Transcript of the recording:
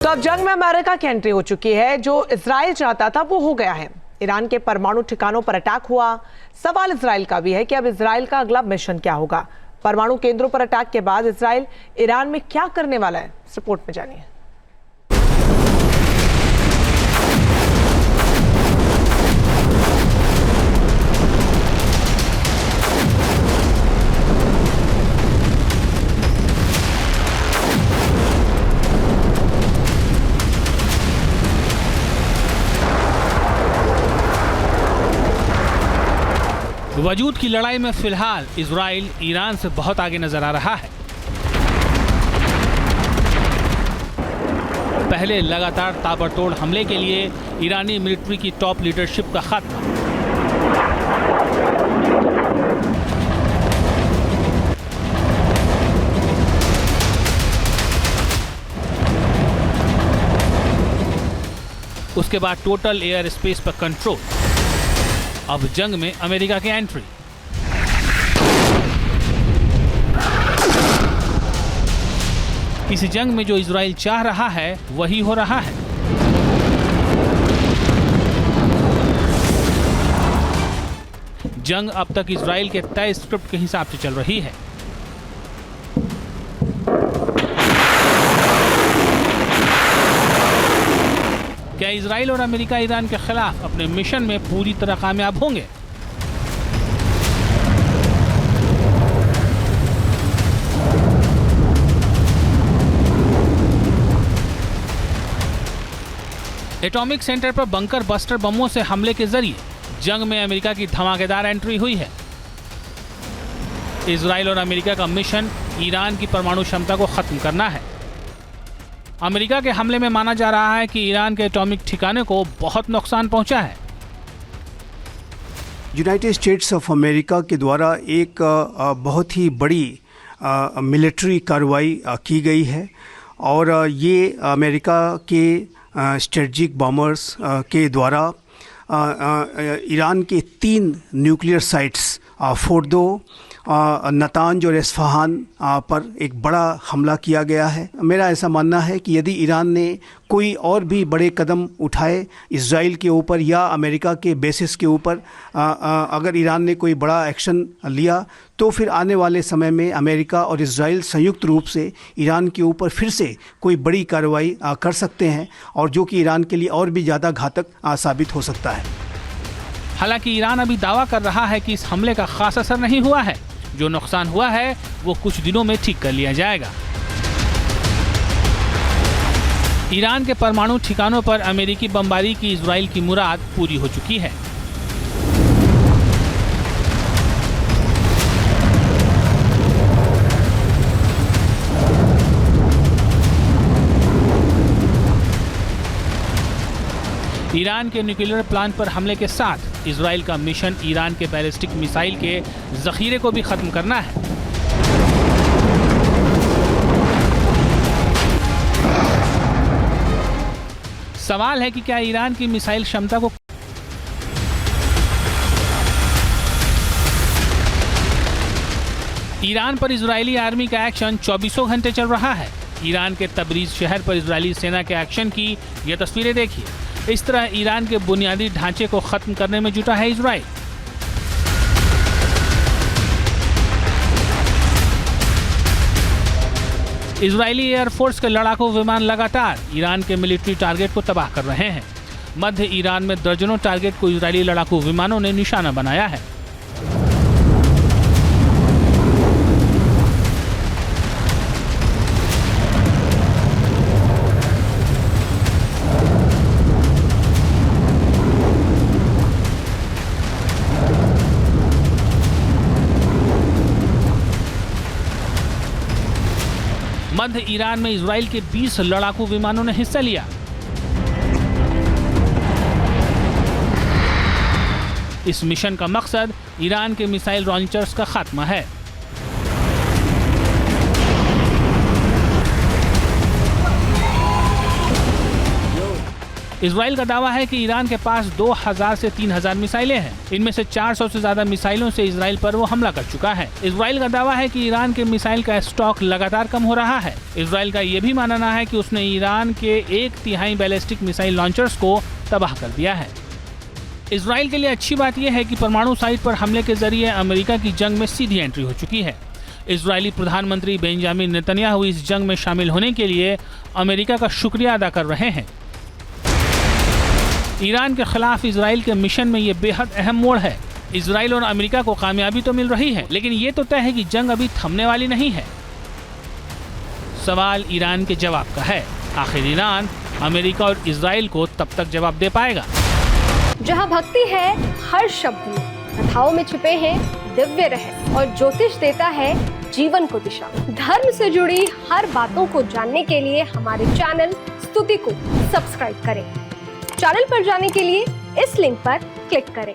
तो अब जंग में अमेरिका की एंट्री हो चुकी है। जो इजराइल चाहता था वो हो गया है। ईरान के परमाणु ठिकानों पर अटैक हुआ। सवाल इजराइल का भी है कि अब इजराइल का अगला मिशन क्या होगा। परमाणु केंद्रों पर अटैक के बाद इजराइल ईरान में क्या करने वाला है, इस रिपोर्ट में जानिए। वजूद की लड़ाई में फिलहाल इजराइल ईरान से बहुत आगे नजर आ रहा है। पहले लगातार ताबड़तोड़ हमले के लिए ईरानी मिलिट्री की टॉप लीडरशिप का खात्मा। उसके बाद टोटल एयर स्पेस पर कंट्रोल। अब जंग में अमेरिका की एंट्री। इस जंग में जो इजराइल चाह रहा है वही हो रहा है। जंग अब तक इजराइल के तय स्क्रिप्ट के हिसाब से चल रही है। क्या इजराइल और अमेरिका ईरान के खिलाफ अपने मिशन में पूरी तरह कामयाब होंगे? एटॉमिक सेंटर पर बंकर बस्टर बमों से हमले के जरिए जंग में अमेरिका की धमाकेदार एंट्री हुई है। इजराइल और अमेरिका का मिशन ईरान की परमाणु क्षमता को खत्म करना है। अमेरिका के हमले में माना जा रहा है कि ईरान के एटॉमिक ठिकाने को बहुत नुकसान पहुंचा है। यूनाइटेड स्टेट्स ऑफ अमेरिका के द्वारा एक बहुत ही बड़ी मिलिट्री कार्रवाई की गई है और ये अमेरिका के स्ट्रेटजिक बॉम्बर्स के द्वारा ईरान के 3 न्यूक्लियर साइट्स फोर्दो, नतांज और इस्फहान पर एक बड़ा हमला किया गया है। मेरा ऐसा मानना है कि यदि ईरान ने कोई और भी बड़े कदम उठाए इजराइल के ऊपर या अमेरिका के बेसिस के ऊपर, अगर ईरान ने कोई बड़ा एक्शन लिया तो फिर आने वाले समय में अमेरिका और इजराइल संयुक्त रूप से ईरान के ऊपर फिर से कोई बड़ी कार्रवाई कर सकते हैं और जो कि ईरान के लिए और भी ज़्यादा घातक साबित हो सकता है। हालांकि ईरान अभी दावा कर रहा है कि इस हमले का खास असर नहीं हुआ है। जो नुकसान हुआ है वो कुछ दिनों में ठीक कर लिया जाएगा। ईरान के परमाणु ठिकानों पर अमेरिकी बमबारी की इजराइल की मुराद पूरी हो चुकी है। ईरान के न्यूक्लियर प्लांट पर हमले के साथ इजराइल का मिशन ईरान के बैलिस्टिक मिसाइल के जखीरे को भी खत्म करना है। सवाल है कि क्या ईरान की मिसाइल क्षमता को ईरान पर इजरायली आर्मी का एक्शन 24 घंटे चल रहा है। ईरान के तबरीज शहर पर इजरायली सेना के एक्शन की ये तस्वीरें देखिए। इस तरह ईरान के बुनियादी ढांचे को खत्म करने में जुटा है इजराइल। इजरायली एयरफोर्स के लड़ाकू विमान लगातार ईरान के मिलिट्री टारगेट को तबाह कर रहे हैं। मध्य ईरान में दर्जनों टारगेट को इजरायली लड़ाकू विमानों ने निशाना बनाया है। मध्य ईरान में इजराइल के 20 लड़ाकू विमानों ने हिस्सा लिया। इस मिशन का मकसद ईरान के मिसाइल लॉन्चर्स का खात्मा है। इजराइल का दावा है कि ईरान के पास 2000 से 3000 मिसाइलें हैं। इनमें से 400 से ज्यादा मिसाइलों से इजराइल पर वो हमला कर चुका है। इजराइल का दावा है कि ईरान के मिसाइल का स्टॉक लगातार कम हो रहा है। इजराइल का ये भी मानना है कि उसने ईरान के 1/3 बैलिस्टिक मिसाइल लॉन्चर्स को तबाह कर दिया है। इजराइल के लिए अच्छी बात यह है कि परमाणु साइट पर हमले के जरिए अमेरिका की जंग में सीधी एंट्री हो चुकी है। इजरायली प्रधानमंत्री बेंजामिन नेतन्याहू इस जंग में शामिल होने के लिए अमेरिका का शुक्रिया अदा कर रहे हैं। ईरान के खिलाफ इजराइल के मिशन में ये बेहद अहम मोड़ है। इजराइल और अमेरिका को कामयाबी तो मिल रही है, लेकिन ये तो तय है कि जंग अभी थमने वाली नहीं है। सवाल ईरान के जवाब का है। आखिर ईरान अमेरिका और इजराइल को तब तक जवाब दे पाएगा। जहाँ भक्ति है हर शब्द में, कथाओं में छुपे हैं दिव्य रहस्य और ज्योतिष देता है जीवन को दिशा। धर्म से जुड़ी हर बातों को जानने के लिए हमारे चैनल स्तुति को सब्सक्राइब करें। चैनल पर जाने के लिए इस लिंक पर क्लिक करें।